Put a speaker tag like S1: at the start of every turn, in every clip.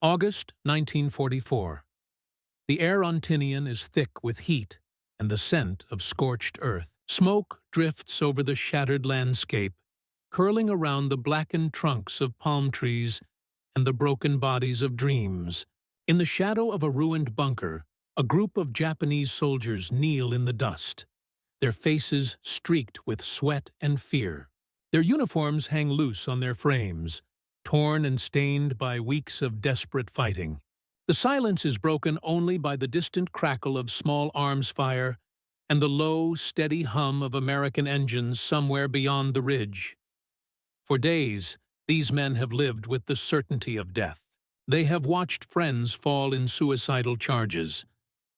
S1: August 1944. The air on Tinian is thick with heat and the scent of scorched earth. Smoke drifts over the shattered landscape, curling around the blackened trunks of palm trees and the broken bodies of dreams. In the shadow of a ruined bunker, a group of Japanese soldiers kneel in the dust, their faces streaked with sweat and fear. Their uniforms hang loose on their frames, torn and stained by weeks of desperate fighting. The silence is broken only by the distant crackle of small arms fire and the low, steady hum of American engines somewhere beyond the ridge. For days, these men have lived with the certainty of death. They have watched friends fall in suicidal charges,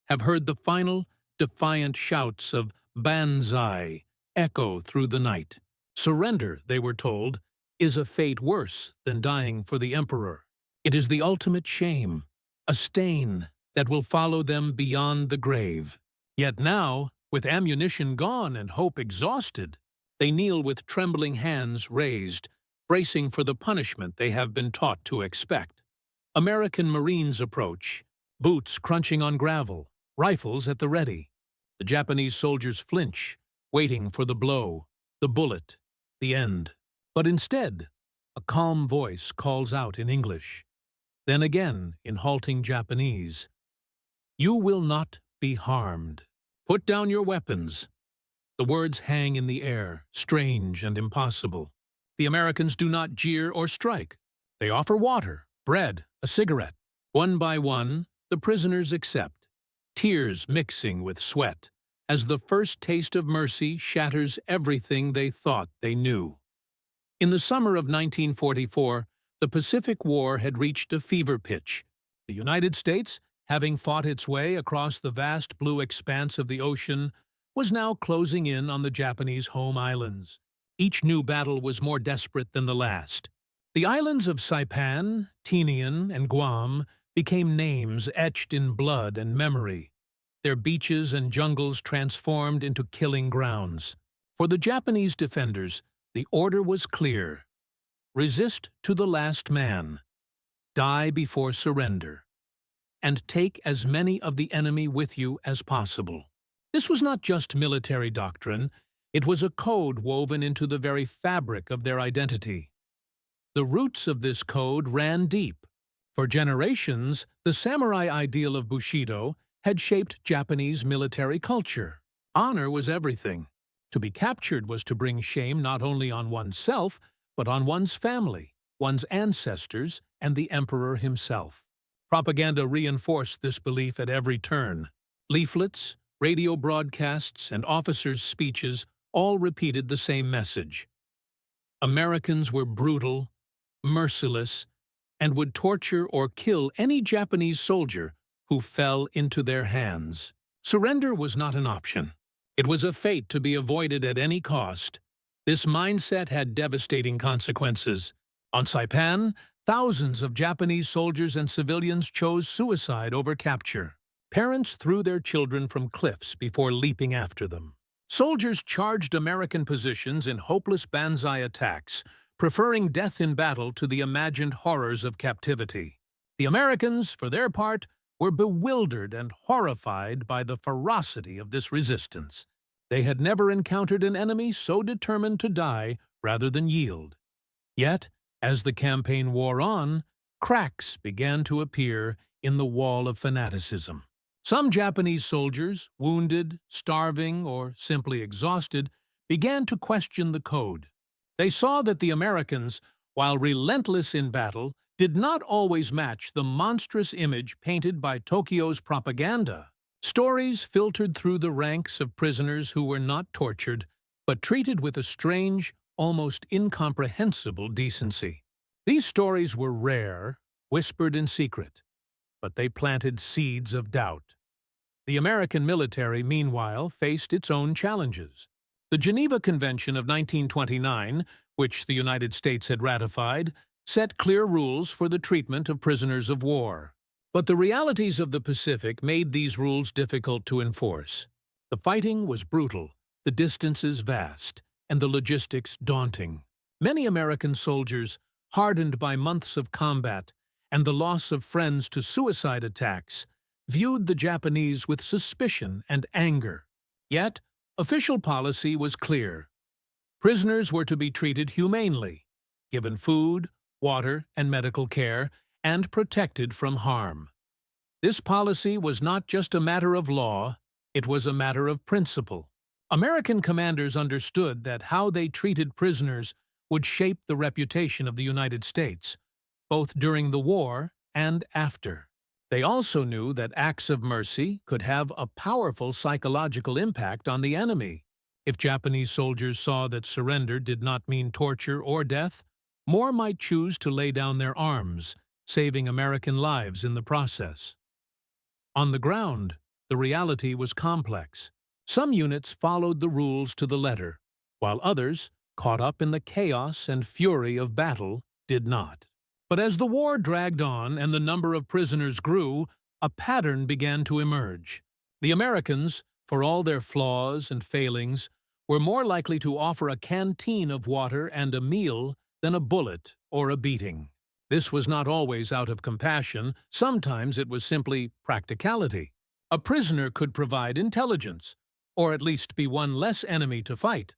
S1: have heard the final, defiant shouts of "Banzai" echo through the night. Surrender, they were told, is a fate worse than dying for the emperor. It is the ultimate shame, a stain that will follow them beyond the grave. Yet now, with ammunition gone and hope exhausted, they kneel with trembling hands raised, bracing for the punishment they have been taught to expect. American Marines approach, boots crunching on gravel, rifles at the ready. The Japanese soldiers flinch, waiting for the blow, the bullet, the end. But instead, a calm voice calls out in English, then again in halting Japanese. "You will not be harmed. Put down your weapons." The words hang in the air, strange and impossible. The Americans do not jeer or strike. They offer water, bread, a cigarette. One by one, the prisoners accept, tears mixing with sweat, as the first taste of mercy shatters everything they thought they knew. In the summer of 1944, the Pacific War had reached a fever pitch. The United States, having fought its way across the vast blue expanse of the ocean, was now closing in on the Japanese home islands. Each new battle was more desperate than the last. The islands of Saipan, Tinian, and Guam became names etched in blood and memory, their beaches and jungles transformed into killing grounds. For the Japanese defenders, the order was clear: resist to the last man, die before surrender, and take as many of the enemy with you as possible. This was not just military doctrine, it was a code woven into the very fabric of their identity. The roots of this code ran deep. For generations, the samurai ideal of Bushido had shaped Japanese military culture. Honor was everything. To be captured was to bring shame not only on oneself, but on one's family, one's ancestors, and the emperor himself. Propaganda reinforced this belief at every turn. Leaflets, radio broadcasts, and officers' speeches all repeated the same message. Americans were brutal, merciless, and would torture or kill any Japanese soldier who fell into their hands. Surrender was not an option. It was a fate to be avoided at any cost. This mindset had devastating consequences. On Saipan, thousands of Japanese soldiers and civilians chose suicide over capture. Parents threw their children from cliffs before leaping after them. Soldiers charged American positions in hopeless banzai attacks, preferring death in battle to the imagined horrors of captivity. The Americans, for their part, were bewildered and horrified by the ferocity of this resistance. They had never encountered an enemy so determined to die rather than yield. Yet, as the campaign wore on, cracks began to appear in the wall of fanaticism. Some Japanese soldiers, wounded, starving, or simply exhausted, began to question the code. They saw that the Americans, while relentless in battle, did not always match the monstrous image painted by Tokyo's propaganda. Stories filtered through the ranks of prisoners who were not tortured, but treated with a strange, almost incomprehensible decency. These stories were rare, whispered in secret, but they planted seeds of doubt. The American military, meanwhile, faced its own challenges. The Geneva Convention of 1929, which the United States had ratified, set clear rules for the treatment of prisoners of war. But the realities of the Pacific made these rules difficult to enforce. The fighting was brutal, the distances vast, and the logistics daunting. Many American soldiers, hardened by months of combat, and the loss of friends to suicide attacks, viewed the Japanese with suspicion and anger. Yet, official policy was clear. Prisoners were to be treated humanely, given food, water, and medical care, and protected from harm. This policy was not just a matter of law, it was a matter of principle. American commanders understood that how they treated prisoners would shape the reputation of the United States, both during the war and after. They also knew that acts of mercy could have a powerful psychological impact on the enemy. If Japanese soldiers saw that surrender did not mean torture or death, more might choose to lay down their arms, saving American lives in the process. On the ground, the reality was complex. Some units followed the rules to the letter, while others, caught up in the chaos and fury of battle, did not. But as the war dragged on and the number of prisoners grew, a pattern began to emerge. The Americans, for all their flaws and failings, were more likely to offer a canteen of water and a meal than a bullet or a beating. This was not always out of compassion, sometimes it was simply practicality. A prisoner could provide intelligence, or at least be one less enemy to fight.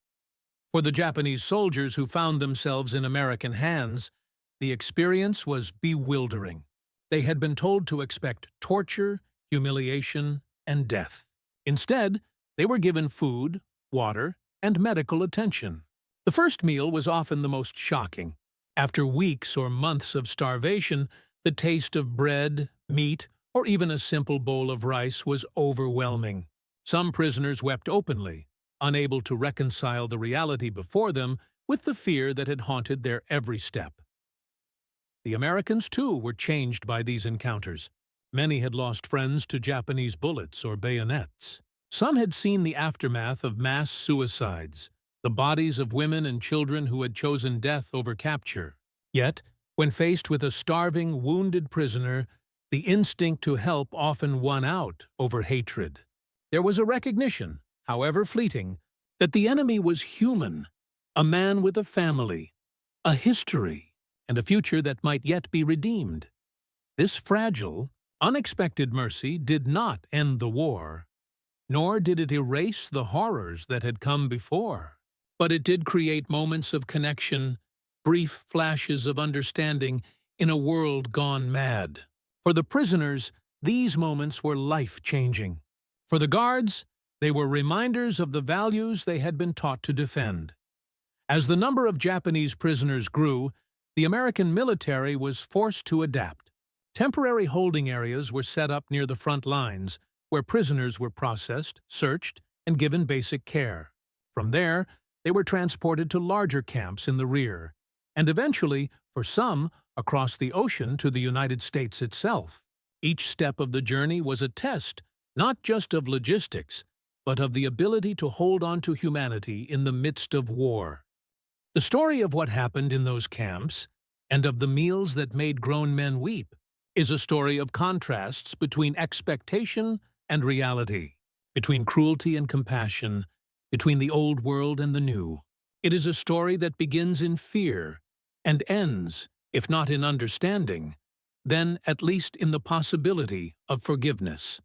S1: For the Japanese soldiers who found themselves in American hands, the experience was bewildering. They had been told to expect torture, humiliation, and death. Instead, they were given food, water, and medical attention. The first meal was often the most shocking. After weeks or months of starvation, the taste of bread, meat, or even a simple bowl of rice was overwhelming. Some prisoners wept openly, unable to reconcile the reality before them with the fear that had haunted their every step. The Americans, too, were changed by these encounters. Many had lost friends to Japanese bullets or bayonets. Some had seen the aftermath of mass suicides, the bodies of women and children who had chosen death over capture. Yet, when faced with a starving, wounded prisoner, the instinct to help often won out over hatred. There was a recognition, however fleeting, that the enemy was human, a man with a family, a history, and a future that might yet be redeemed. This fragile, unexpected mercy did not end the war, nor did it erase the horrors that had come before. But it did create moments of connection, brief flashes of understanding in a world gone mad. For the prisoners, these moments were life-changing. For the guards, they were reminders of the values they had been taught to defend. As the number of Japanese prisoners grew, the American military was forced to adapt. Temporary holding areas were set up near the front lines, where prisoners were processed, searched, and given basic care. From there, they were transported to larger camps in the rear, and eventually, for some, across the ocean to the United States itself. Each step of the journey was a test, not just of logistics, but of the ability to hold on to humanity in the midst of war. The story of what happened in those camps, and of the meals that made grown men weep, is a story of contrasts between expectation and reality, between cruelty and compassion, between the old world and the new. It is a story that begins in fear and ends, if not in understanding, then at least in the possibility of forgiveness.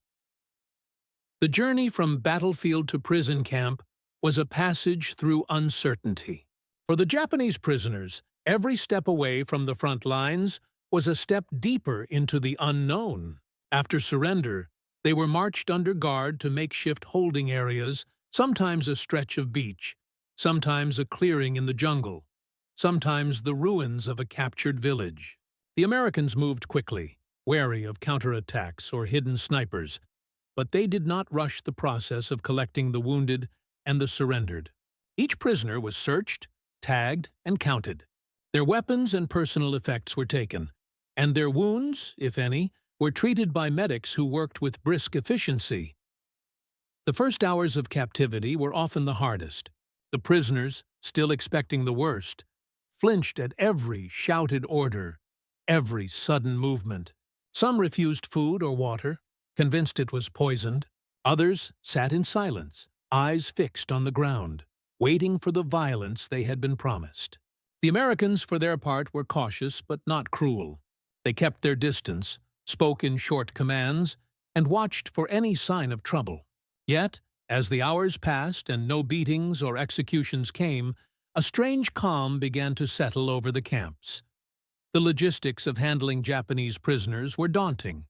S1: The journey from battlefield to prison camp was a passage through uncertainty. For the Japanese prisoners, every step away from the front lines was a step deeper into the unknown. After surrender, they were marched under guard to makeshift holding areas, sometimes a stretch of beach, sometimes a clearing in the jungle, sometimes the ruins of a captured village. The Americans moved quickly, wary of counterattacks or hidden snipers, but they did not rush the process of collecting the wounded and the surrendered. Each prisoner was searched, tagged, and counted. Their weapons and personal effects were taken, and their wounds, if any, were treated by medics who worked with brisk efficiency. The first hours of captivity were often the hardest. The prisoners, still expecting the worst, flinched at every shouted order, every sudden movement. Some refused food or water, convinced it was poisoned. Others sat in silence, eyes fixed on the ground, waiting for the violence they had been promised. The Americans, for their part, were cautious but not cruel. They kept their distance, spoke in short commands, and watched for any sign of trouble. Yet, as the hours passed and no beatings or executions came, a strange calm began to settle over the camps. The logistics of handling Japanese prisoners were daunting.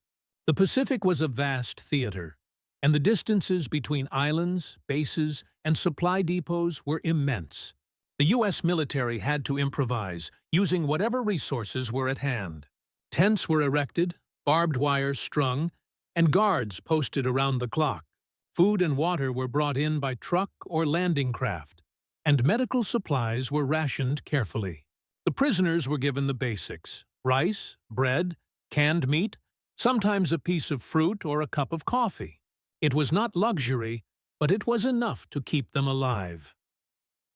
S1: The Pacific was a vast theater, and the distances between islands, bases, and supply depots were immense. The U.S. military had to improvise, using whatever resources were at hand. Tents were erected, barbed wire strung, and guards posted around the clock. Food and water were brought in by truck or landing craft, and medical supplies were rationed carefully. The prisoners were given the basics: rice, bread, canned meat, sometimes a piece of fruit or a cup of coffee. It was not luxury, but it was enough to keep them alive.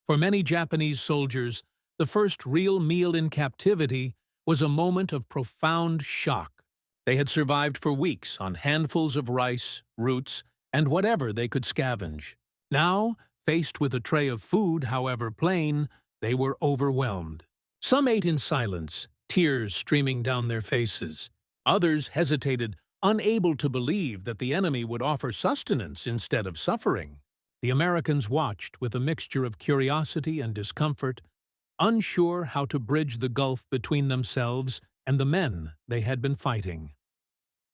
S1: For many Japanese soldiers, the first real meal in captivity was a moment of profound shock. They had survived for weeks on handfuls of rice, roots, and whatever they could scavenge. Now, faced with a tray of food, however plain, they were overwhelmed. Some ate in silence, tears streaming down their faces. Others hesitated, unable to believe that the enemy would offer sustenance instead of suffering. The Americans watched with a mixture of curiosity and discomfort, unsure how to bridge the gulf between themselves and the men they had been fighting.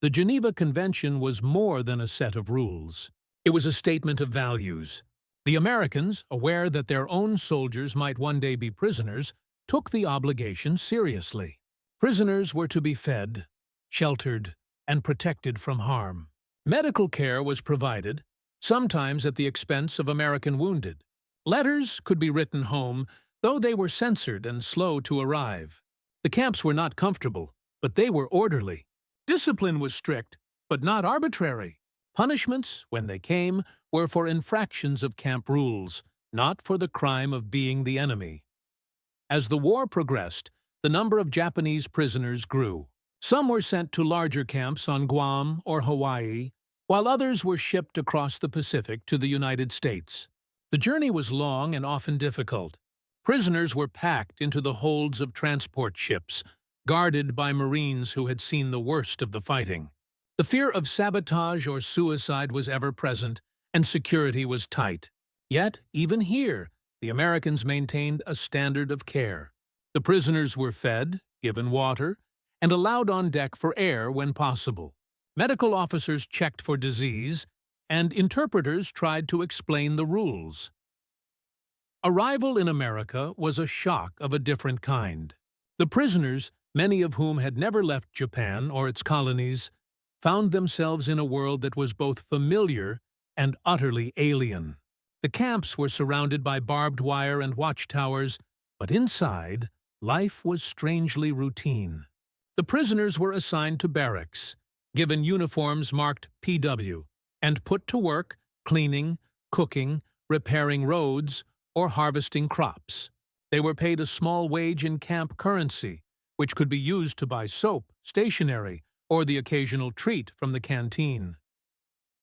S1: The Geneva Convention was more than a set of rules. It was a statement of values. The Americans, aware that their own soldiers might one day be prisoners, took the obligation seriously. Prisoners were to be fed, sheltered, and protected from harm. Medical care was provided, sometimes at the expense of American wounded. Letters could be written home, though they were censored and slow to arrive. The camps were not comfortable, but they were orderly. Discipline was strict, but not arbitrary. Punishments, when they came, were for infractions of camp rules, not for the crime of being the enemy. As the war progressed, the number of Japanese prisoners grew. Some were sent to larger camps on Guam or Hawaii, while others were shipped across the Pacific to the United States. The journey was long and often difficult. Prisoners were packed into the holds of transport ships, guarded by Marines who had seen the worst of the fighting. The fear of sabotage or suicide was ever present, and security was tight. Yet, even here, the Americans maintained a standard of care. The prisoners were fed, given water, and allowed on deck for air when possible. Medical officers checked for disease, and interpreters tried to explain the rules. Arrival in America was a shock of a different kind. The prisoners, many of whom had never left Japan or its colonies, found themselves in a world that was both familiar and utterly alien. The camps were surrounded by barbed wire and watchtowers, but inside, life was strangely routine. The prisoners were assigned to barracks, given uniforms marked PW, and put to work cleaning, cooking, repairing roads, or harvesting crops. They were paid a small wage in camp currency, which could be used to buy soap, stationery, or the occasional treat from the canteen.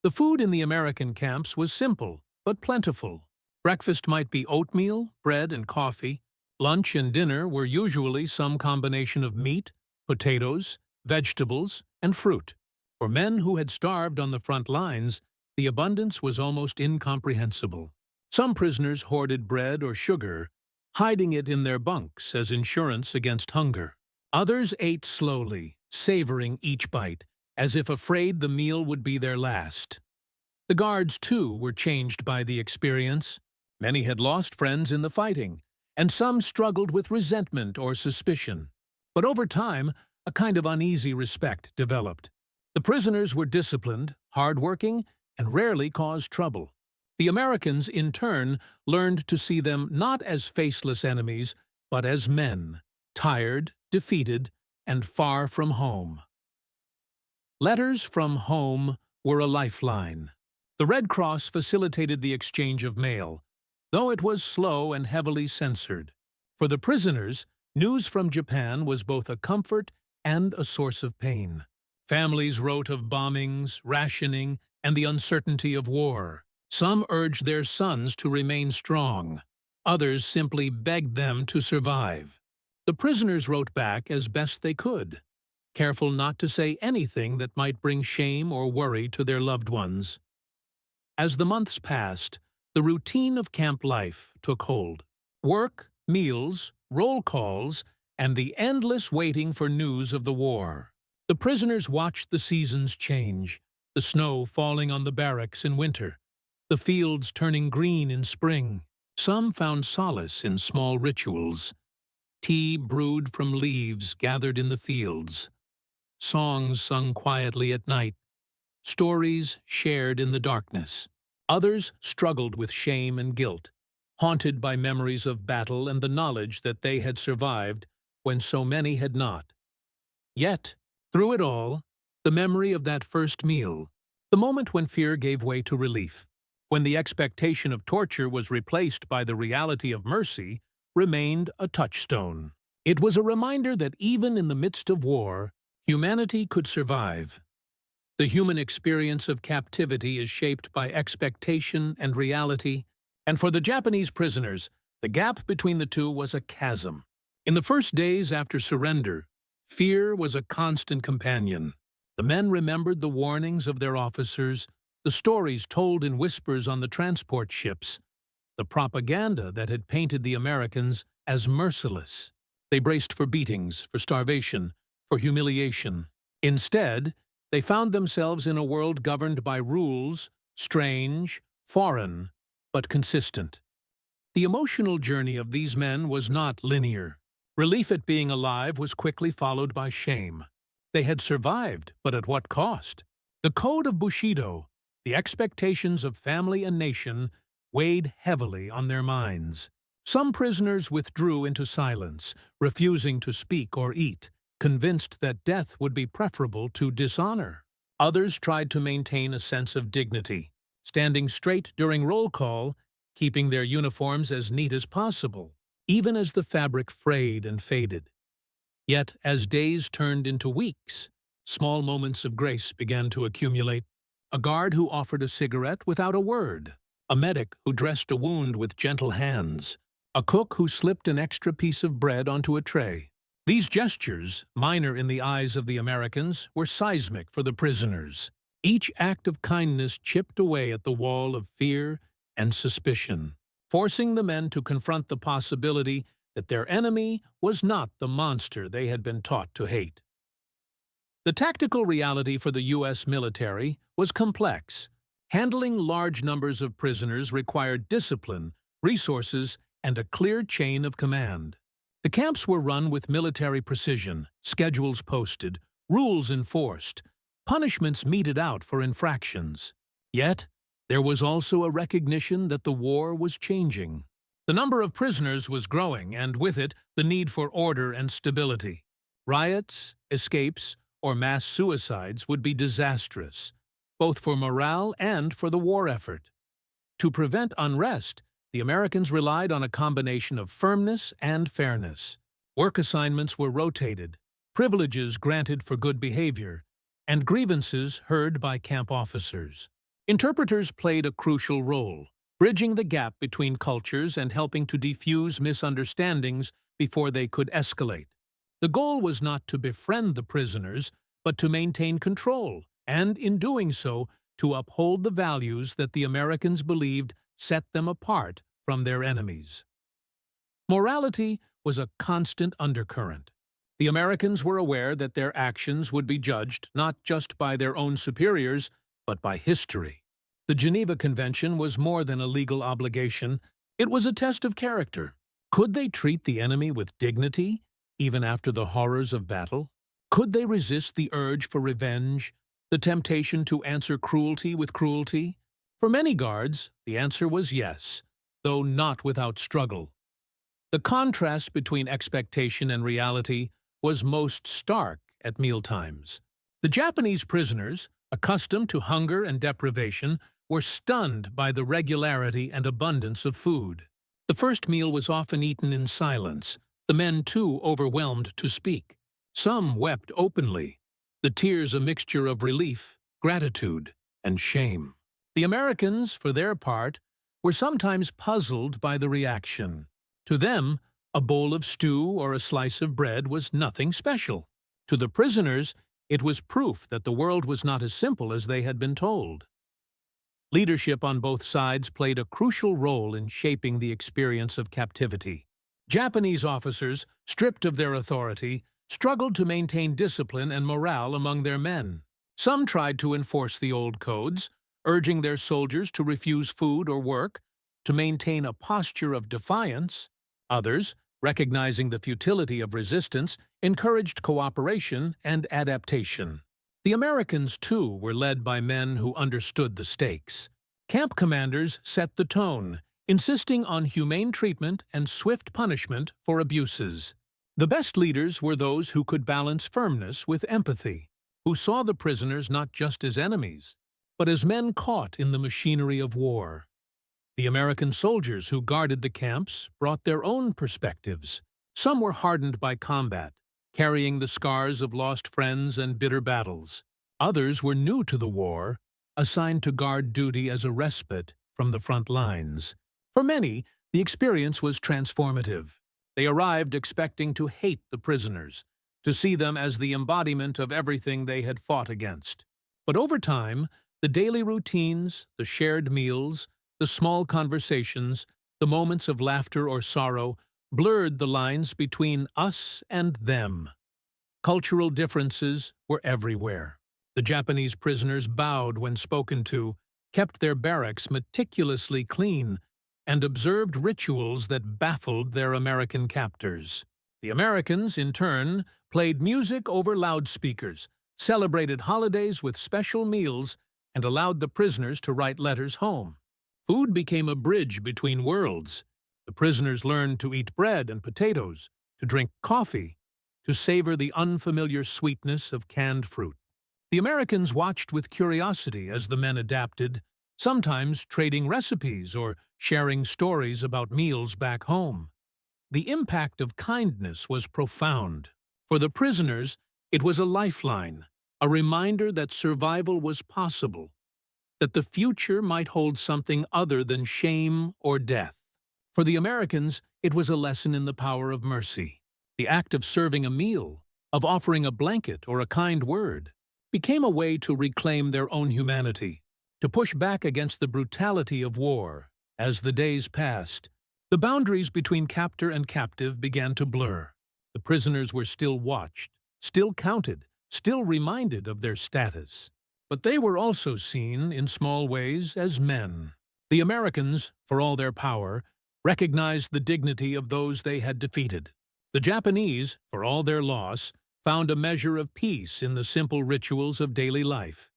S1: The food in the American camps was simple, but plentiful. Breakfast might be oatmeal, bread, and coffee. Lunch and dinner were usually some combination of meat, potatoes, vegetables, and fruit. For men who had starved on the front lines, the abundance was almost incomprehensible. Some prisoners hoarded bread or sugar, hiding it in their bunks as insurance against hunger. Others ate slowly, savoring each bite, as if afraid the meal would be their last. The guards, too, were changed by the experience. Many had lost friends in the fighting, and some struggled with resentment or suspicion. But over time, a kind of uneasy respect developed. The prisoners were disciplined, hard-working, and rarely caused trouble. The Americans, in turn, learned to see them not as faceless enemies, but as men, tired, defeated, and far from home. Letters from home were a lifeline. The Red Cross facilitated the exchange of mail, though it was slow and heavily censored. For the prisoners, news from Japan was both a comfort and a source of pain. Families wrote of bombings, rationing, and the uncertainty of war. Some urged their sons to remain strong. Others simply begged them to survive. The prisoners wrote back as best they could. careful not to say anything that might bring shame or worry to their loved ones. As the months passed, the routine of camp life took hold. Work, meals, roll calls, and the endless waiting for news of the war. The prisoners watched the seasons change, the snow falling on the barracks in winter, the fields turning green in spring. Some found solace in small rituals. Tea brewed from leaves gathered in the fields, songs sung quietly at night, stories shared in the darkness. Others struggled with shame and guilt, haunted by memories of battle and the knowledge that they had survived when so many had not. Yet, through it all, the memory of that first meal, the moment when fear gave way to relief, when the expectation of torture was replaced by the reality of mercy, remained a touchstone. It was a reminder that even in the midst of war, humanity could survive. The human experience of captivity is shaped by expectation and reality, and for the Japanese prisoners, the gap between the two was a chasm. In the first days after surrender, fear was a constant companion. The men remembered the warnings of their officers, the stories told in whispers on the transport ships, the propaganda that had painted the Americans as merciless. They braced for beatings, for starvation, for humiliation. Instead, they found themselves in a world governed by rules, strange, foreign, but consistent. The emotional journey of these men was not linear. Relief at being alive was quickly followed by shame. They had survived, but at what cost? The code of Bushido, the expectations of family and nation, weighed heavily on their minds. Some prisoners withdrew into silence, refusing to speak or eat, convinced that death would be preferable to dishonor. Others tried to maintain a sense of dignity, standing straight during roll call, keeping their uniforms as neat as possible, even as the fabric frayed and faded. Yet, as days turned into weeks, small moments of grace began to accumulate. A guard who offered a cigarette without a word, a medic who dressed a wound with gentle hands, a cook who slipped an extra piece of bread onto a tray. These gestures, minor in the eyes of the Americans, were seismic for the prisoners. Each act of kindness chipped away at the wall of fear and suspicion, forcing the men to confront the possibility that their enemy was not the monster they had been taught to hate. The tactical reality for the U.S. military was complex. Handling large numbers of prisoners required discipline, resources, and a clear chain of command. The camps were run with military precision, schedules posted, rules enforced, punishments meted out for infractions. Yet, there was also a recognition that the war was changing. The number of prisoners was growing, and with it, the need for order and stability. Riots, escapes, or mass suicides would be disastrous, both for morale and for the war effort. To prevent unrest, the Americans relied on a combination of firmness and fairness. Work assignments were rotated, privileges granted for good behavior, and grievances heard by camp officers. Interpreters played a crucial role, bridging the gap between cultures and helping to defuse misunderstandings before they could escalate. The goal was not to befriend the prisoners, but to maintain control, and in doing so, to uphold the values that the Americans believed set them apart from their enemies. Morality was a constant undercurrent. The Americans were aware that their actions would be judged not just by their own superiors, but by history. The Geneva Convention was more than a legal obligation. It was a test of character. Could they treat the enemy with dignity, even after the horrors of battle? Could they resist the urge for revenge, the temptation to answer cruelty with cruelty? For many guards, the answer was yes, though not without struggle. The contrast between expectation and reality was most stark at mealtimes. The Japanese prisoners, accustomed to hunger and deprivation, were stunned by the regularity and abundance of food. The first meal was often eaten in silence, the men too overwhelmed to speak. Some wept openly, the tears a mixture of relief, gratitude, and shame. The Americans, for their part, were sometimes puzzled by the reaction. To them, a bowl of stew or a slice of bread was nothing special. To the prisoners, it was proof that the world was not as simple as they had been told. Leadership on both sides played a crucial role in shaping the experience of captivity. Japanese officers, stripped of their authority, struggled to maintain discipline and morale among their men. Some tried to enforce the old codes, urging their soldiers to refuse food or work, to maintain a posture of defiance. Others, recognizing the futility of resistance, encouraged cooperation and adaptation. The Americans, too, were led by men who understood the stakes. Camp commanders set the tone, insisting on humane treatment and swift punishment for abuses. The best leaders were those who could balance firmness with empathy, who saw the prisoners not just as enemies, but as men caught in the machinery of war. The American soldiers who guarded the camps brought their own perspectives. Some were hardened by combat, carrying the scars of lost friends and bitter battles. Others were new to the war, assigned to guard duty as a respite from the front lines. For many, the experience was transformative. They arrived expecting to hate the prisoners, to see them as the embodiment of everything they had fought against. But over time, the daily routines, the shared meals, the small conversations, the moments of laughter or sorrow blurred the lines between us and them. Cultural differences were everywhere. The Japanese prisoners bowed when spoken to, kept their barracks meticulously clean, and observed rituals that baffled their American captors. The Americans, in turn, played music over loudspeakers, celebrated holidays with special meals, and allowed the prisoners to write letters home. Food became a bridge between worlds. The prisoners learned to eat bread and potatoes, to drink coffee, to savor the unfamiliar sweetness of canned fruit. The Americans watched with curiosity as the men adapted, sometimes trading recipes or sharing stories about meals back home. The impact of kindness was profound. For the prisoners, it was a lifeline, a reminder that survival was possible, that the future might hold something other than shame or death. For the Americans, it was a lesson in the power of mercy. The act of serving a meal, of offering a blanket or a kind word, became a way to reclaim their own humanity, to push back against the brutality of war. As the days passed, the boundaries between captor and captive began to blur. The prisoners were still watched, still counted, still reminded of their status. But they were also seen, in small ways, as men. The Americans, for all their power, recognized the dignity of those they had defeated. The Japanese, for all their loss, found a measure of peace in the simple rituals of daily life.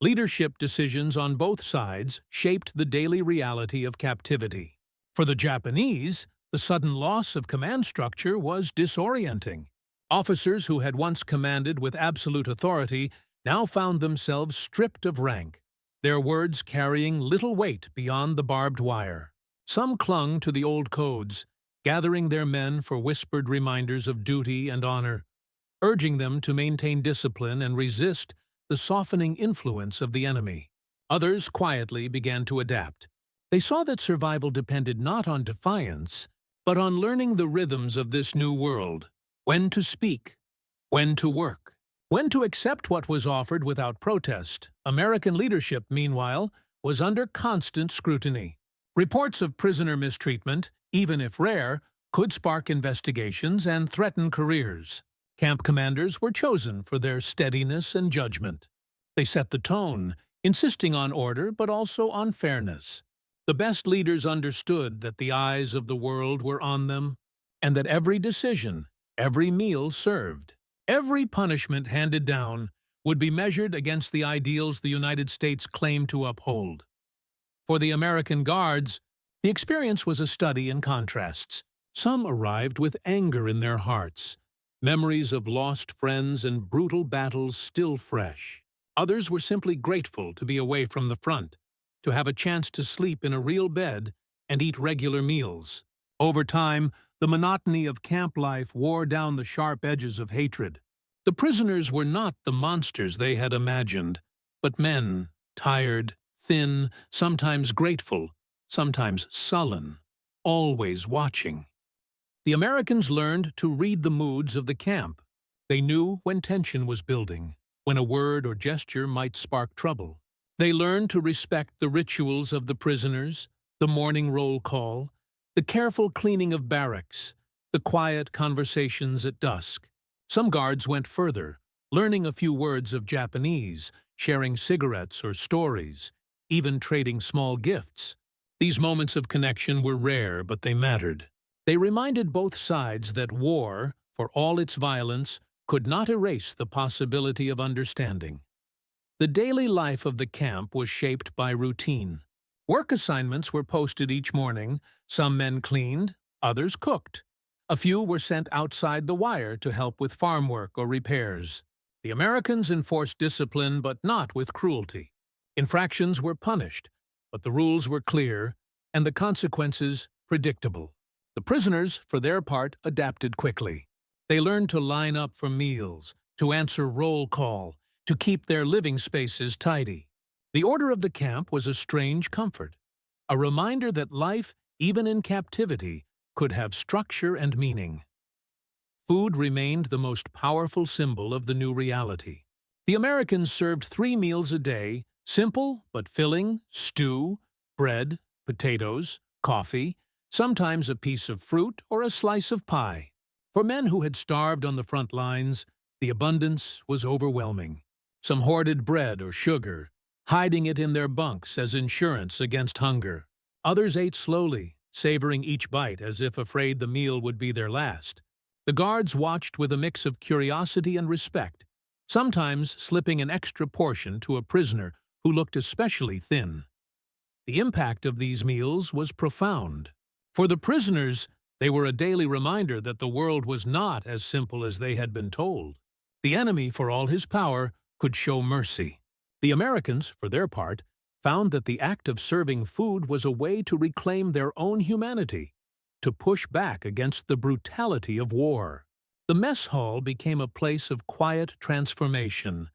S1: Leadership decisions on both sides shaped the daily reality of captivity. For the Japanese, the sudden loss of command structure was disorienting. Officers who had once commanded with absolute authority now found themselves stripped of rank, their words carrying little weight beyond the barbed wire. Some clung to the old codes, gathering their men for whispered reminders of duty and honor, urging them to maintain discipline and resist the softening influence of the enemy. Others quietly began to adapt. They saw that survival depended not on defiance, but on learning the rhythms of this new world, when to speak, when to work, when to accept what was offered without protest. American leadership, meanwhile, was under constant scrutiny. Reports of prisoner mistreatment, even if rare, could spark investigations and threaten careers. Camp commanders were chosen for their steadiness and judgment. They set the tone, insisting on order but also on fairness. The best leaders understood that the eyes of the world were on them, and that every decision, every meal served, every punishment handed down would be measured against the ideals the United States claimed to uphold. For the American guards, the experience was a study in contrasts. Some arrived with anger in their hearts, memories of lost friends and brutal battles still fresh. Others were simply grateful to be away from the front, to have a chance to sleep in a real bed and eat regular meals. Over time, the monotony of camp life wore down the sharp edges of hatred. The prisoners were not the monsters they had imagined, but men, tired, thin, sometimes grateful, sometimes sullen, always watching. The Americans learned to read the moods of the camp. They knew when tension was building, when a word or gesture might spark trouble. They learned to respect the rituals of the prisoners, the morning roll call, the careful cleaning of barracks, the quiet conversations at dusk. Some guards went further, learning a few words of Japanese, sharing cigarettes or stories, even trading small gifts. These moments of connection were rare, but they mattered. They reminded both sides that war, for all its violence, could not erase the possibility of understanding. The daily life of the camp was shaped by routine. Work assignments were posted each morning. Some men cleaned, others cooked. A few were sent outside the wire to help with farm work or repairs. The Americans enforced discipline, but not with cruelty. Infractions were punished, but the rules were clear, and the consequences predictable. The prisoners, for their part, adapted quickly. They learned to line up for meals, to answer roll call, to keep their living spaces tidy. The order of the camp was a strange comfort, a reminder that life, even in captivity, could have structure and meaning. Food remained the most powerful symbol of the new reality. The Americans served 3 meals a day, simple but filling: stew, bread, potatoes, coffee, sometimes a piece of fruit or a slice of pie. For men who had starved on the front lines, the abundance was overwhelming. Some hoarded bread or sugar, hiding it in their bunks as insurance against hunger. Others ate slowly, savoring each bite as if afraid the meal would be their last. The guards watched with a mix of curiosity and respect, sometimes slipping an extra portion to a prisoner who looked especially thin. The impact of these meals was profound. For the prisoners, they were a daily reminder that the world was not as simple as they had been told. The enemy, for all his power, could show mercy. The Americans, for their part, found that the act of serving food was a way to reclaim their own humanity, to push back against the brutality of war. The mess hall became a place of quiet transformation,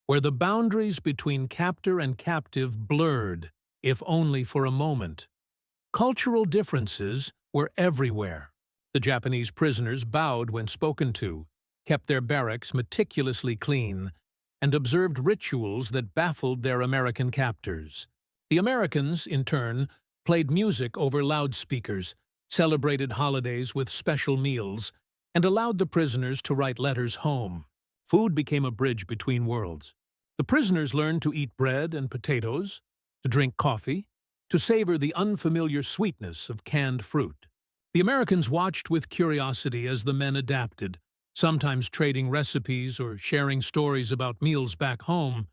S1: where the boundaries between captor and captive blurred, if only for a moment. Cultural differences were everywhere. The Japanese prisoners bowed when spoken to, kept their barracks meticulously clean, and observed rituals that baffled their American captors. The Americans, in turn, played music over loudspeakers, celebrated holidays with special meals, and allowed the prisoners to write letters home. Food became a bridge between worlds. The prisoners learned to eat bread and potatoes, to drink coffee, to savor the unfamiliar sweetness of canned fruit. The Americans watched with curiosity as the men adapted, sometimes trading recipes or sharing stories about meals back home.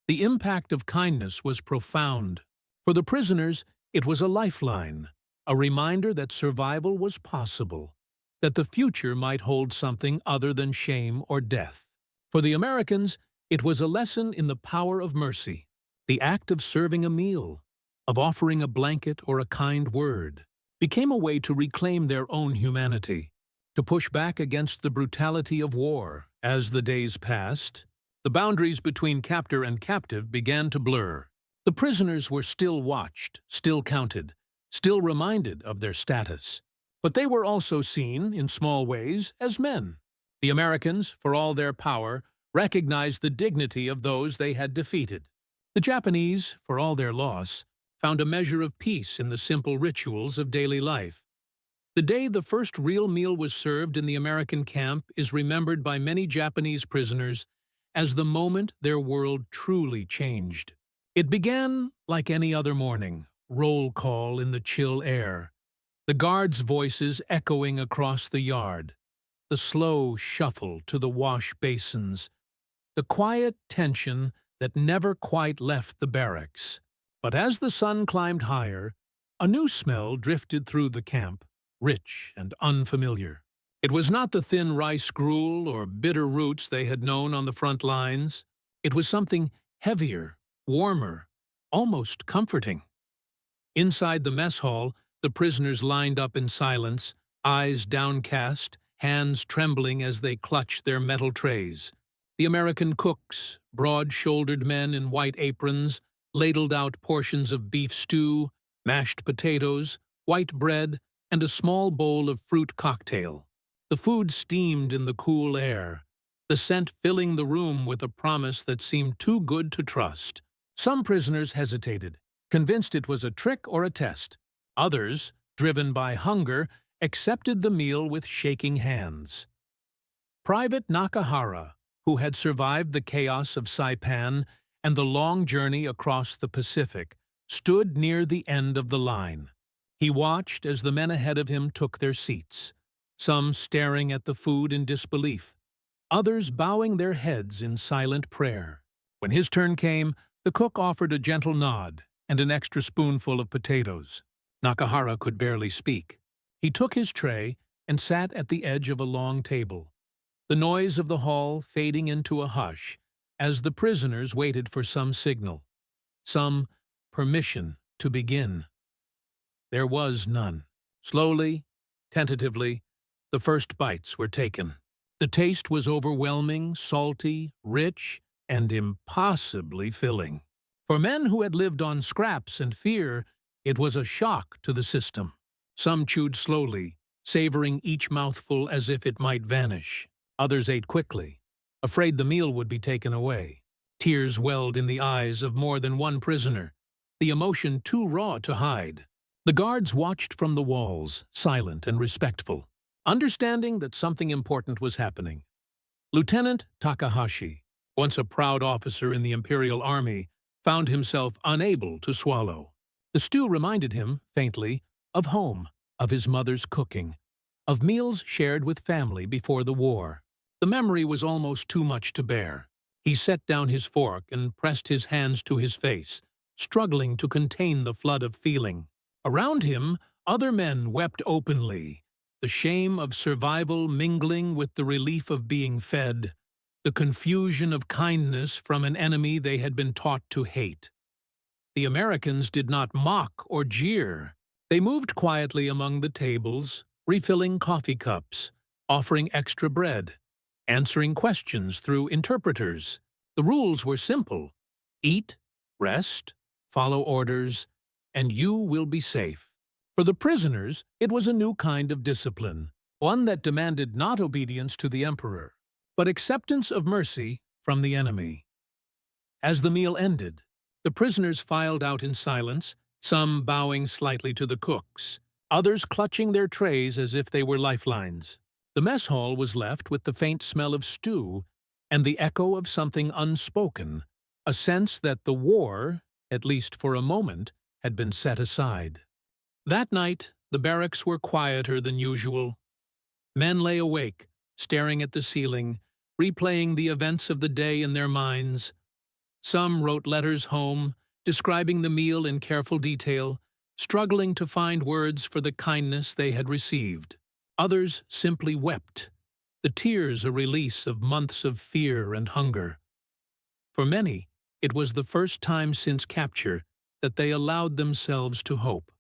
S1: The impact of kindness was profound. For the prisoners, it was a lifeline, a reminder that survival was possible, that the future might hold something other than shame or death. For the Americans, it was a lesson in the power of mercy, the act of serving a meal, of offering a blanket or a kind word, became a way to reclaim their own humanity, to push back against the brutality of war. As the days passed, the boundaries between captor and captive began to blur. The prisoners were still watched, still counted, still reminded of their status. But they were also seen, in small ways, as men. The Americans, for all their power, recognized the dignity of those they had defeated. The Japanese, for all their loss, found a measure of peace in the simple rituals of daily life. The day the first real meal was served in the American camp is remembered by many Japanese prisoners as the moment their world truly changed. It began like any other morning, roll call in the chill air, the guards' voices echoing across the yard, the slow shuffle to the wash basins, the quiet tension that never quite left the barracks. But as the sun climbed higher, a new smell drifted through the camp, rich and unfamiliar. It was not the thin rice gruel or bitter roots they had known on the front lines. It was something heavier, warmer, almost comforting. Inside the mess hall, the prisoners lined up in silence, eyes downcast, hands trembling as they clutched their metal trays. The American cooks, broad-shouldered men in white aprons, ladled out portions of beef stew, mashed potatoes, white bread, and a small bowl of fruit cocktail. The food steamed in the cool air, the scent filling the room with a promise that seemed too good to trust. Some prisoners hesitated, convinced it was a trick or a test. Others, driven by hunger, accepted the meal with shaking hands. Private Nakahara, who had survived the chaos of Saipan and the long journey across the Pacific, stood near the end of the line. He watched as the men ahead of him took their seats, some staring at the food in disbelief, others bowing their heads in silent prayer. When his turn came, the cook offered a gentle nod and an extra spoonful of potatoes. Nakahara could barely speak. He took his tray and sat at the edge of a long table, the noise of the hall fading into a hush as the prisoners waited for some signal, some permission to begin. There was none. Slowly, tentatively, the first bites were taken. The taste was overwhelming, salty, rich, and impossibly filling. For men who had lived on scraps and fear, it was a shock to the system. Some chewed slowly, savoring each mouthful as if it might vanish. Others ate quickly, afraid the meal would be taken away. Tears welled in the eyes of more than one prisoner, the emotion too raw to hide. The guards watched from the walls, silent and respectful, understanding that something important was happening. Lieutenant Takahashi, once a proud officer in the Imperial Army, found himself unable to swallow. The stew reminded him, faintly, of home, of his mother's cooking, of meals shared with family before the war. The memory was almost too much to bear. He set down his fork and pressed his hands to his face, struggling to contain the flood of feeling. Around him, other men wept openly, the shame of survival mingling with the relief of being fed, the confusion of kindness from an enemy they had been taught to hate. The Americans did not mock or jeer. They moved quietly among the tables, refilling coffee cups, offering extra bread, answering questions through interpreters. The rules were simple: eat, rest, follow orders, and you will be safe. For the prisoners, it was a new kind of discipline, one that demanded not obedience to the emperor, but acceptance of mercy from the enemy. As the meal ended, the prisoners filed out in silence, some bowing slightly to the cooks, others clutching their trays as if they were lifelines. The mess hall was left with the faint smell of stew and the echo of something unspoken, a sense that the war, at least for a moment, had been set aside. That night, the barracks were quieter than usual. Men lay awake, staring at the ceiling, replaying the events of the day in their minds. Some wrote letters home, describing the meal in careful detail, struggling to find words for the kindness they had received. Others simply wept, the tears a release of months of fear and hunger. For many, it was the first time since capture that they allowed themselves to hope.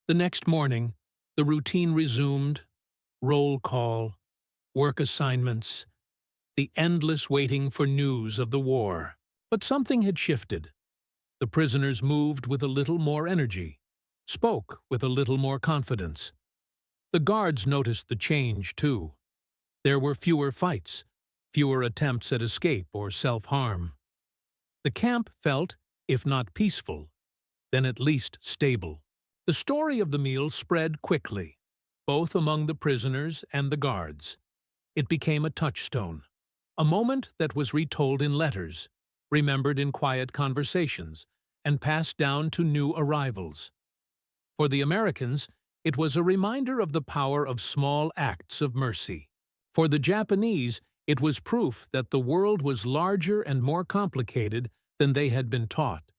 S1: The next morning, the routine resumed: roll call, work assignments, the endless waiting for news of the war. But something had shifted. The prisoners moved with a little more energy, spoke with a little more confidence. The guards noticed the change, too. There were fewer fights, fewer attempts at escape or self-harm. The camp felt, if not peaceful, then at least stable. The story of the meal spread quickly, both among the prisoners and the guards. It became a touchstone, a moment that was retold in letters, remembered in quiet conversations, and passed down to new arrivals. For the Americans, it was a reminder of the power of small acts of mercy. For the Japanese, it was proof that the world was larger and more complicated than they had been taught.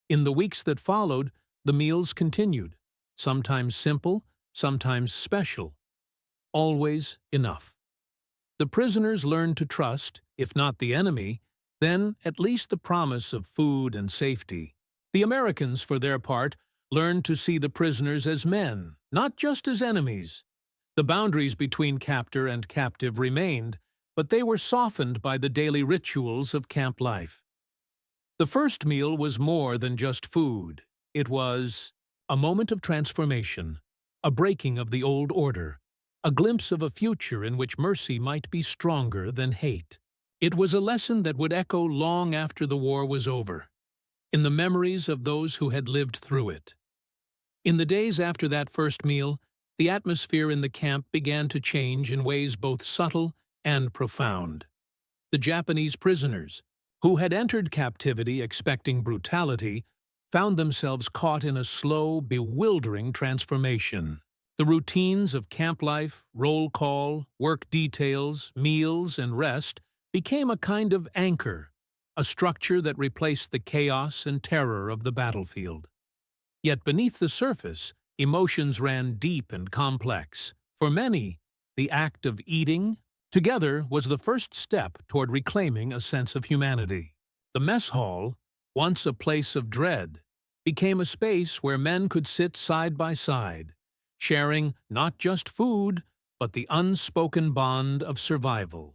S1: In the weeks that followed, the meals continued, sometimes simple, sometimes special, always enough. The prisoners learned to trust, if not the enemy, then at least the promise of food and safety. The Americans, for their part, learned to see the prisoners as men, not just as enemies. The boundaries between captor and captive remained, but they were softened by the daily rituals of camp life. The first meal was more than just food. It was a moment of transformation, a breaking of the old order, a glimpse of a future in which mercy might be stronger than hate. It was a lesson that would echo long after the war was over, in the memories of those who had lived through it. In the days after that first meal, the atmosphere in the camp began to change in ways both subtle and profound. The Japanese prisoners, who had entered captivity expecting brutality, found themselves caught in a slow, bewildering transformation. The routines of camp life, roll call, work details, meals, and rest became a kind of anchor, a structure that replaced the chaos and terror of the battlefield. Yet beneath the surface, emotions ran deep and complex. For many, the act of eating together was the first step toward reclaiming a sense of humanity. The mess hall, once a place of dread, became a space where men could sit side by side, sharing not just food, but the unspoken bond of survival.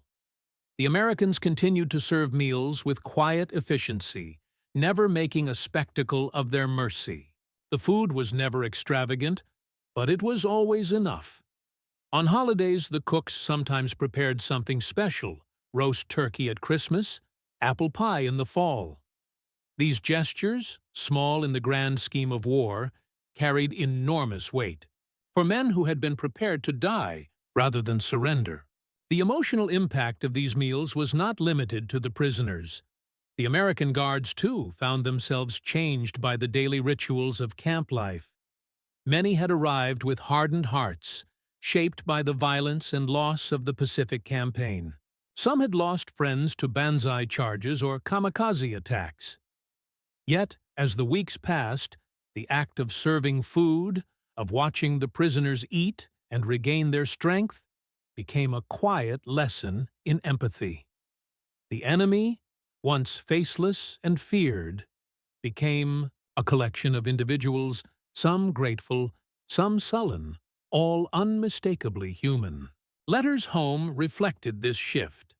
S1: The Americans continued to serve meals with quiet efficiency, never making a spectacle of their mercy. The food was never extravagant, but it was always enough. On holidays, the cooks sometimes prepared something special: roast turkey at Christmas, apple pie in the fall. These gestures, small in the grand scheme of war, carried enormous weight for men who had been prepared to die rather than surrender. The emotional impact of these meals was not limited to the prisoners. The American guards, too, found themselves changed by the daily rituals of camp life. Many had arrived with hardened hearts, shaped by the violence and loss of the Pacific Campaign. Some had lost friends to banzai charges or kamikaze attacks. Yet, as the weeks passed, the act of serving food, of watching the prisoners eat and regain their strength, became a quiet lesson in empathy. The enemy, once faceless and feared, became a collection of individuals, some grateful, some sullen, all unmistakably human. Letters home reflected this shift.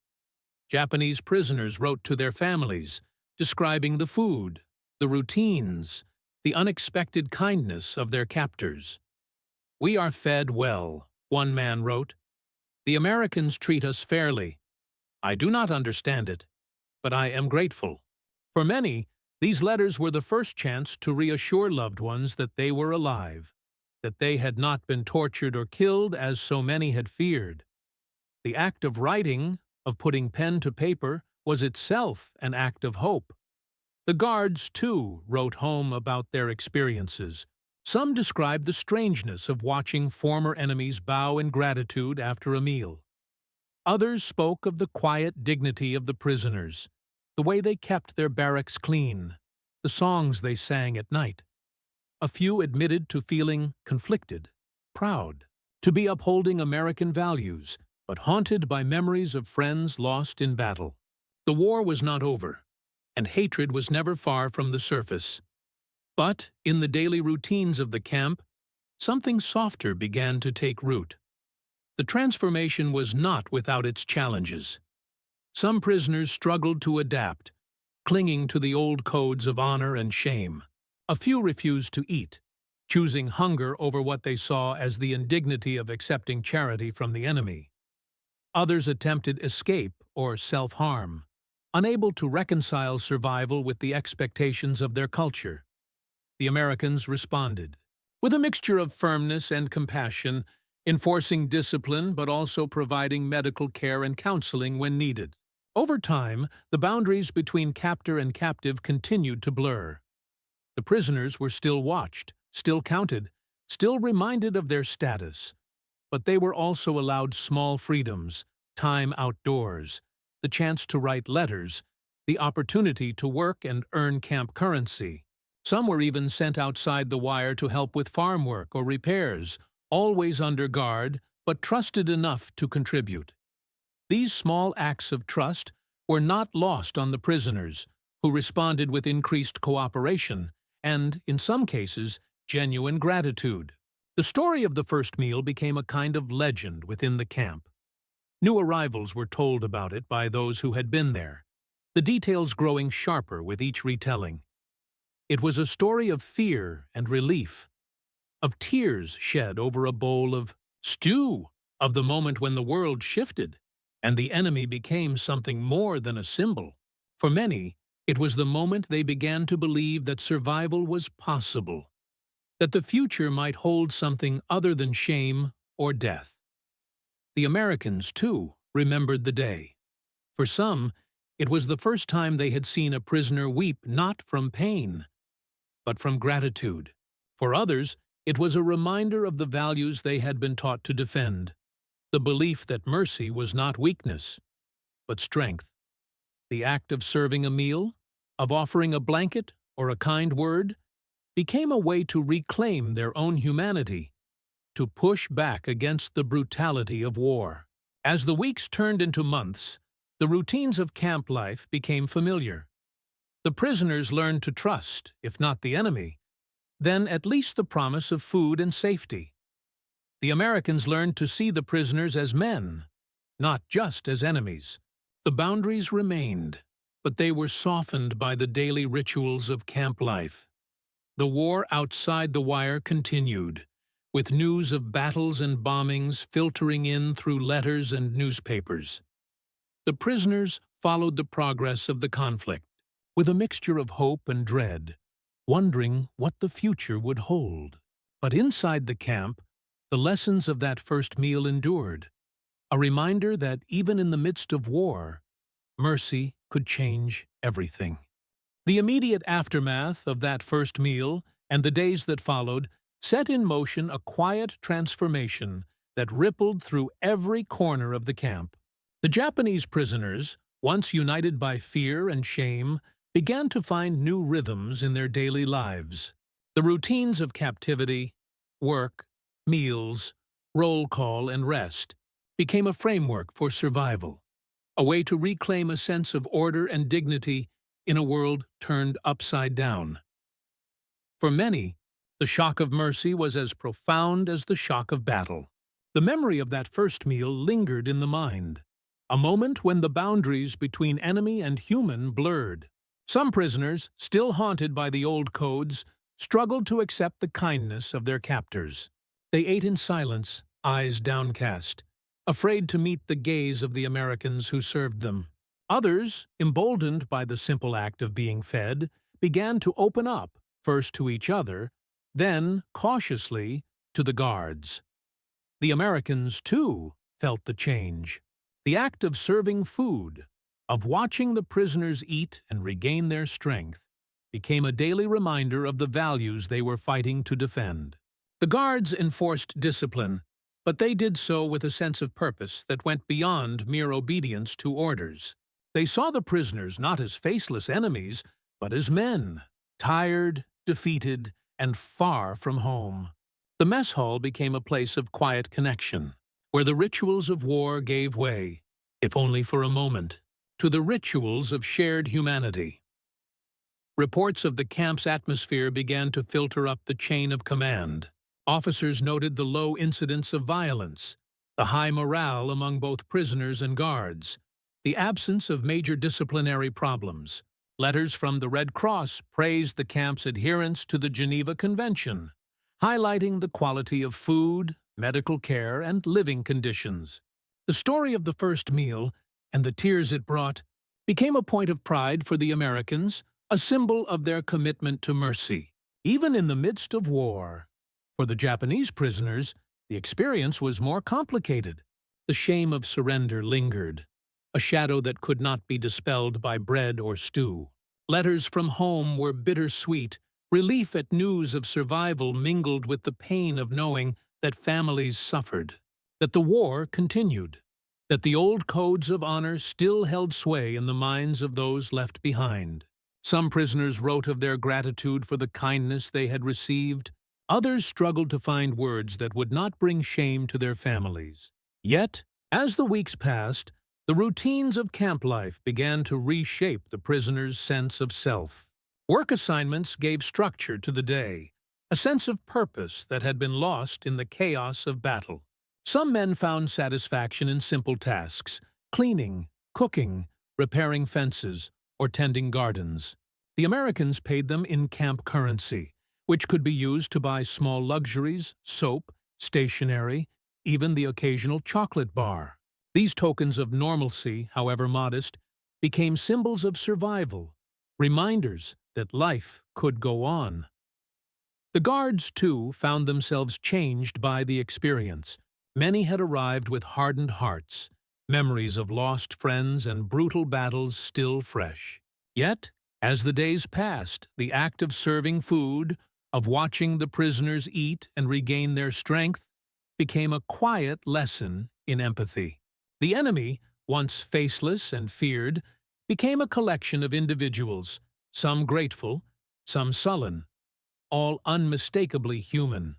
S1: Japanese prisoners wrote to their families, describing the food, the routines, the unexpected kindness of their captors. "We are fed well," one man wrote. "The Americans treat us fairly. I do not understand it, but I am grateful." For many, these letters were the first chance to reassure loved ones that they were alive, that they had not been tortured or killed as so many had feared. The act of writing, of putting pen to paper, was itself an act of hope. The guards, too, wrote home about their experiences. Some described the strangeness of watching former enemies bow in gratitude after a meal. Others spoke of the quiet dignity of the prisoners, the way they kept their barracks clean, the songs they sang at night. A few admitted to feeling conflicted, proud, to be upholding American values, but haunted by memories of friends lost in battle. The war was not over, and hatred was never far from the surface. But, in the daily routines of the camp, something softer began to take root. The transformation was not without its challenges. Some prisoners struggled to adapt, clinging to the old codes of honor and shame. A few refused to eat, choosing hunger over what they saw as the indignity of accepting charity from the enemy. Others attempted escape or self-harm, unable to reconcile survival with the expectations of their culture. The Americans responded with a mixture of firmness and compassion, enforcing discipline but also providing medical care and counseling when needed. Over time, the boundaries between captor and captive continued to blur. The prisoners were still watched, still counted, still reminded of their status, but they were also allowed small freedoms, time outdoors, the chance to write letters, the opportunity to work and earn camp currency. Some were even sent outside the wire to help with farm work or repairs, always under guard, but trusted enough to contribute. These small acts of trust were not lost on the prisoners, who responded with increased cooperation and, in some cases, genuine gratitude. The story of the first meal became a kind of legend within the camp. New arrivals were told about it by those who had been there, the details growing sharper with each retelling. It was a story of fear and relief, of tears shed over a bowl of stew, of the moment when the world shifted and the enemy became something more than a symbol. For many, it was the moment they began to believe that survival was possible, that the future might hold something other than shame or death. The Americans, too, remembered the day. For some, it was the first time they had seen a prisoner weep not from pain, but from gratitude. For others, it was a reminder of the values they had been taught to defend, the belief that mercy was not weakness, but strength. The act of serving a meal, of offering a blanket or a kind word, became a way to reclaim their own humanity, to push back against the brutality of war. As the weeks turned into months, the routines of camp life became familiar. The prisoners learned to trust, if not the enemy, then at least the promise of food and safety. The Americans learned to see the prisoners as men, not just as enemies. The boundaries remained, but they were softened by the daily rituals of camp life. The war outside the wire continued, with news of battles and bombings filtering in through letters and newspapers. The prisoners followed the progress of the conflict, with a mixture of hope and dread, wondering what the future would hold. But inside the camp, the lessons of that first meal endured, a reminder that even in the midst of war, mercy could change everything. The immediate aftermath of that first meal and the days that followed set in motion a quiet transformation that rippled through every corner of the camp. The Japanese prisoners, once united by fear and shame, began to find new rhythms in their daily lives. The routines of captivity, work, meals, roll call, and rest became a framework for survival, a way to reclaim a sense of order and dignity in a world turned upside down. For many, the shock of mercy was as profound as the shock of battle. The memory of that first meal lingered in the mind, a moment when the boundaries between enemy and human blurred. Some prisoners, still haunted by the old codes, struggled to accept the kindness of their captors. They ate in silence, eyes downcast, afraid to meet the gaze of the Americans who served them. Others, emboldened by the simple act of being fed, began to open up, first to each other, then, cautiously, to the guards. The Americans, too, felt the change. The act of serving food, of watching the prisoners eat and regain their strength, became a daily reminder of the values they were fighting to defend. The guards enforced discipline, but they did so with a sense of purpose that went beyond mere obedience to orders. They saw the prisoners not as faceless enemies, but as men, tired, defeated, and far from home. The mess hall became a place of quiet connection, where the rituals of war gave way, if only for a moment, to the rituals of shared humanity. Reports of the camp's atmosphere began to filter up the chain of command. Officers noted the low incidence of violence, the high morale among both prisoners and guards, the absence of major disciplinary problems. Letters from the Red Cross praised the camp's adherence to the Geneva Convention, highlighting the quality of food, medical care, and living conditions. The story of the first meal, and the tears it brought, became a point of pride for the Americans, a symbol of their commitment to mercy, even in the midst of war. For the Japanese prisoners, the experience was more complicated. The shame of surrender lingered, a shadow that could not be dispelled by bread or stew. Letters from home were bittersweet. Relief at news of survival mingled with the pain of knowing that families suffered, that the war continued, that the old codes of honor still held sway in the minds of those left behind. Some prisoners wrote of their gratitude for the kindness they had received. Others struggled to find words that would not bring shame to their families. Yet, as the weeks passed, the routines of camp life began to reshape the prisoners' sense of self. Work assignments gave structure to the day, a sense of purpose that had been lost in the chaos of battle. Some men found satisfaction in simple tasks, cleaning, cooking, repairing fences, or tending gardens. The Americans paid them in camp currency, which could be used to buy small luxuries, soap, stationery, even the occasional chocolate bar. These tokens of normalcy, however modest, became symbols of survival, reminders that life could go on. The guards, too, found themselves changed by the experience. Many had arrived with hardened hearts, memories of lost friends and brutal battles still fresh. Yet, as the days passed, the act of serving food, of watching the prisoners eat and regain their strength, became a quiet lesson in empathy. The enemy, once faceless and feared, became a collection of individuals, some grateful, some sullen, all unmistakably human.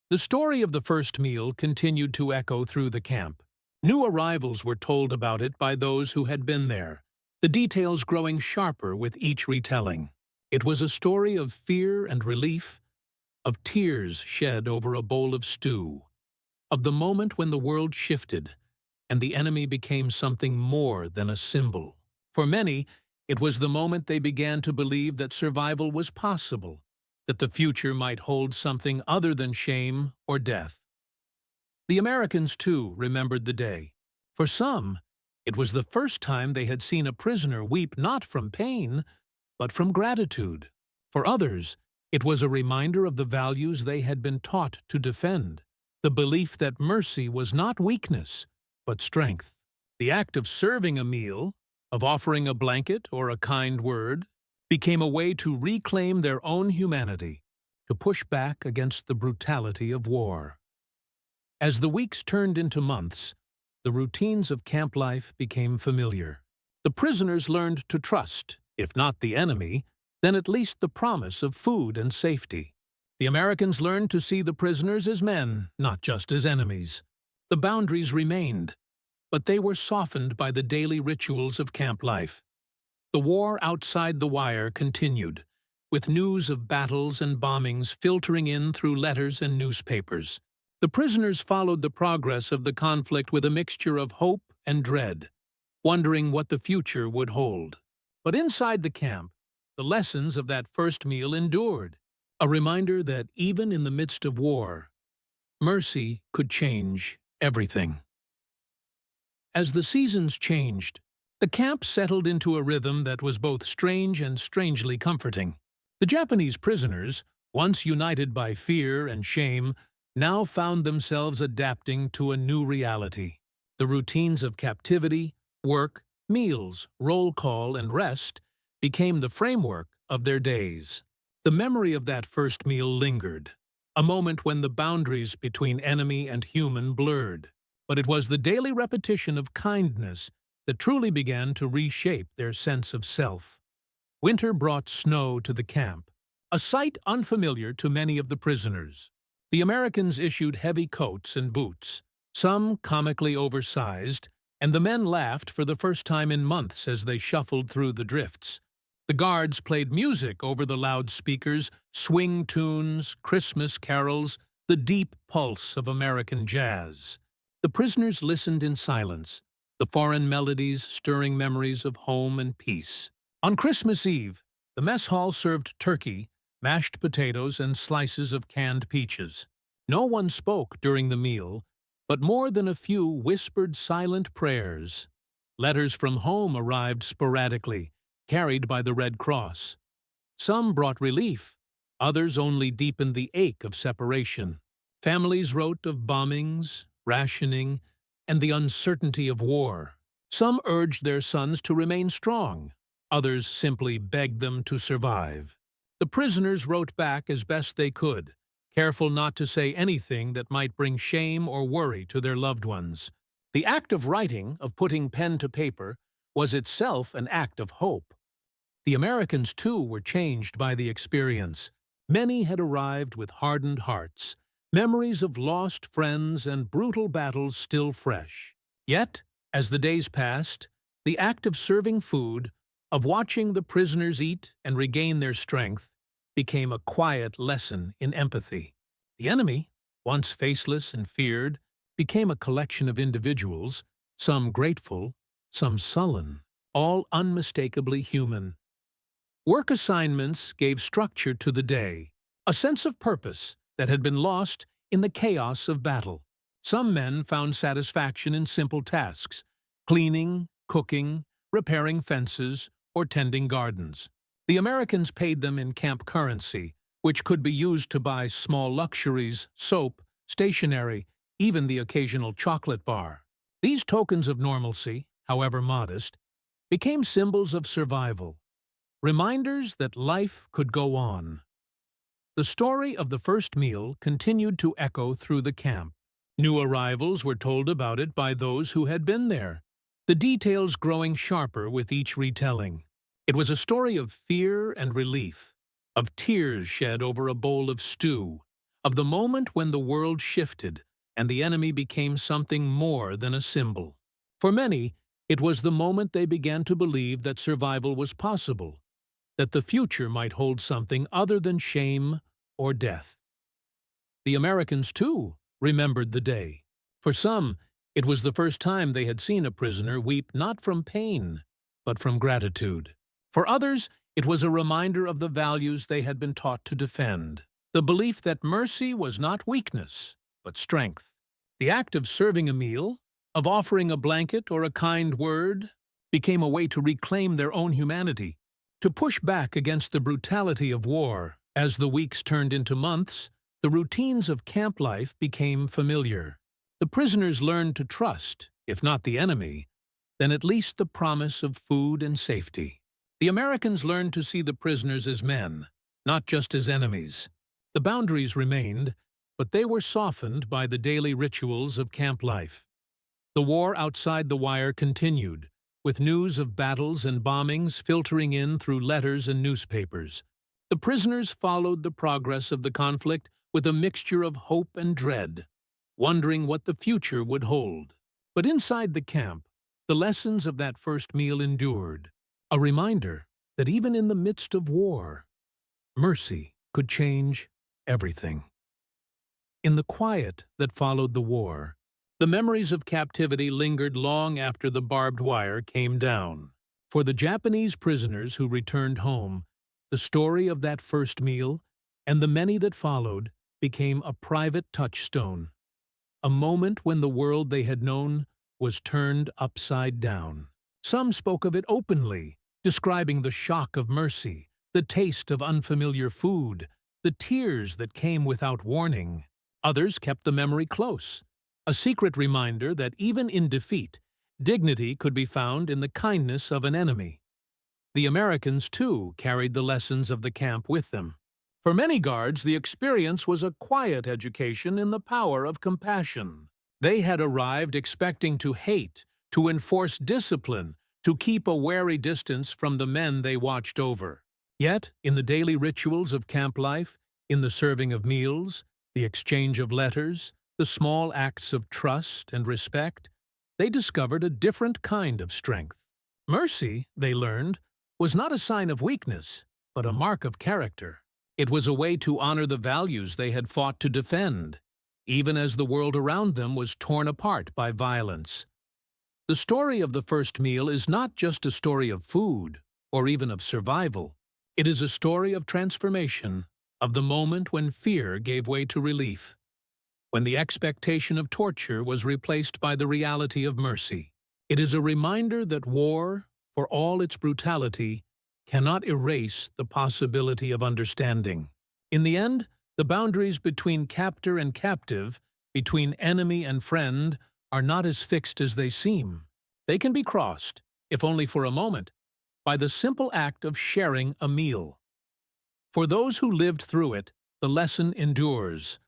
S1: The story of the first meal continued to echo through the camp. New arrivals were told about it by those who had been there, the details growing sharper with each retelling. It was a story of fear and relief, of tears shed over a bowl of stew, of the moment when the world shifted and the enemy became something more than a symbol. For many, it was the moment they began to believe that survival was possible, that the future might hold something other than shame or death. The Americans, too, remembered the day. For some, it was the first time they had seen a prisoner weep not from pain, but from gratitude. For others, it was a reminder of the values they had been taught to defend, the belief that mercy was not weakness, but strength. The act of serving a meal, of offering a blanket or a kind word, became a way to reclaim their own humanity, to push back against the brutality of war. As the weeks turned into months, the routines of camp life became familiar. The prisoners learned to trust, if not the enemy, then at least the promise of food and safety. The Americans learned to see the prisoners as men, not just as enemies. The boundaries remained, but they were softened by the daily rituals of camp life. The war outside the wire continued, with news of battles and bombings filtering in through letters and newspapers. The prisoners followed the progress of the conflict with a mixture of hope and dread, wondering what the future would hold. But inside the camp, the lessons of that first meal endured, a reminder that even in the midst of war, mercy could change everything. As the seasons changed, the camp settled into a rhythm that was both strange and strangely comforting. The Japanese prisoners, once united by fear and shame, now found themselves adapting to a new reality. The routines of captivity, work, meals, roll call, and rest became the framework of their days. The memory of that first meal lingered, a moment when the boundaries between enemy and human blurred. But it was the daily repetition of kindness that truly began to reshape their sense of self. Winter brought snow to the camp, a sight unfamiliar to many of the prisoners. The Americans issued heavy coats and boots, some comically oversized, and the men laughed for the first time in months as they shuffled through the drifts. The guards played music over the loudspeakers, swing tunes, Christmas carols, the deep pulse of American jazz. The prisoners listened in silence, the foreign melodies stirring memories of home and peace. On Christmas Eve, the mess hall served turkey, mashed potatoes, and slices of canned peaches. No one spoke during the meal, but more than a few whispered silent prayers. Letters from home arrived sporadically, carried by the Red Cross. Some brought relief, others only deepened the ache of separation. Families wrote of bombings, rationing, and the uncertainty of war. Some urged their sons to remain strong, others simply begged them to survive. The prisoners wrote back as best they could, careful not to say anything that might bring shame or worry to their loved ones. The act of writing, of putting pen to paper, was itself an act of hope. The Americans, too, were changed by the experience. Many had arrived with hardened hearts, memories of lost friends and brutal battles still fresh. Yet, as the days passed, the act of serving food, of watching the prisoners eat and regain their strength, became a quiet lesson in empathy. The enemy, once faceless and feared, became a collection of individuals, some grateful, some sullen, all unmistakably human. Work assignments gave structure to the day, a sense of purpose that had been lost in the chaos of battle. Some men found satisfaction in simple tasks: cleaning, cooking, repairing fences, or tending gardens. The Americans paid them in camp currency, which could be used to buy small luxuries, soap, stationery, even the occasional chocolate bar. These tokens of normalcy, however modest, became symbols of survival, reminders that life could go on. The story of the first meal continued to echo through the camp. New arrivals were told about it by those who had been there, the details growing sharper with each retelling. It was a story of fear and relief, of tears shed over a bowl of stew, of the moment when the world shifted and the enemy became something more than a symbol. For many, it was the moment they began to believe that survival was possible, that the future might hold something other than shame or death. The Americans, too, remembered the day. For some, it was the first time they had seen a prisoner weep not from pain, but from gratitude. For others, it was a reminder of the values they had been taught to defend, the belief that mercy was not weakness, but strength. The act of serving a meal, of offering a blanket or a kind word, became a way to reclaim their own humanity, to push back against the brutality of war. As the weeks turned into months, the routines of camp life became familiar. The prisoners learned to trust, if not the enemy, then at least the promise of food and safety. The Americans learned to see the prisoners as men, not just as enemies. The boundaries remained, but they were softened by the daily rituals of camp life. The war outside the wire continued, with news of battles and bombings filtering in through letters and newspapers. The prisoners followed the progress of the conflict with a mixture of hope and dread, wondering what the future would hold. But inside the camp, the lessons of that first meal endured, a reminder that even in the midst of war, mercy could change everything. In the quiet that followed the war, the memories of captivity lingered long after the barbed wire came down. For the Japanese prisoners who returned home, the story of that first meal, and the many that followed, became a private touchstone, a moment when the world they had known was turned upside down. Some spoke of it openly, describing the shock of mercy, the taste of unfamiliar food, the tears that came without warning. Others kept the memory close, a secret reminder that even in defeat, dignity could be found in the kindness of an enemy. The Americans, too, carried the lessons of the camp with them. For many guards, the experience was a quiet education in the power of compassion. They had arrived expecting to hate, to enforce discipline, to keep a wary distance from the men they watched over. Yet, in the daily rituals of camp life, in the serving of meals, the exchange of letters, the small acts of trust and respect, they discovered a different kind of strength. Mercy, they learned, was not a sign of weakness, but a mark of character. It was a way to honor the values they had fought to defend, even as the world around them was torn apart by violence. The story of the first meal is not just a story of food, or even of survival. It is a story of transformation, of the moment when fear gave way to relief, when the expectation of torture was replaced by the reality of mercy. It is a reminder that war, for all its brutality, cannot erase the possibility of understanding. In the end, the boundaries between captor and captive, between enemy and friend, are not as fixed as they seem. They can be crossed, if only for a moment, by the simple act of sharing a meal. For those who lived through it, the lesson endures,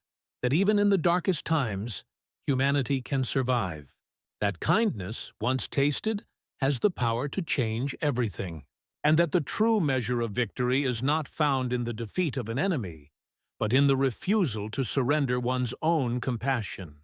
S1: that even in the darkest times, humanity can survive. That kindness, once tasted, has the power to change everything, and that the true measure of victory is not found in the defeat of an enemy, but in the refusal to surrender one's own compassion.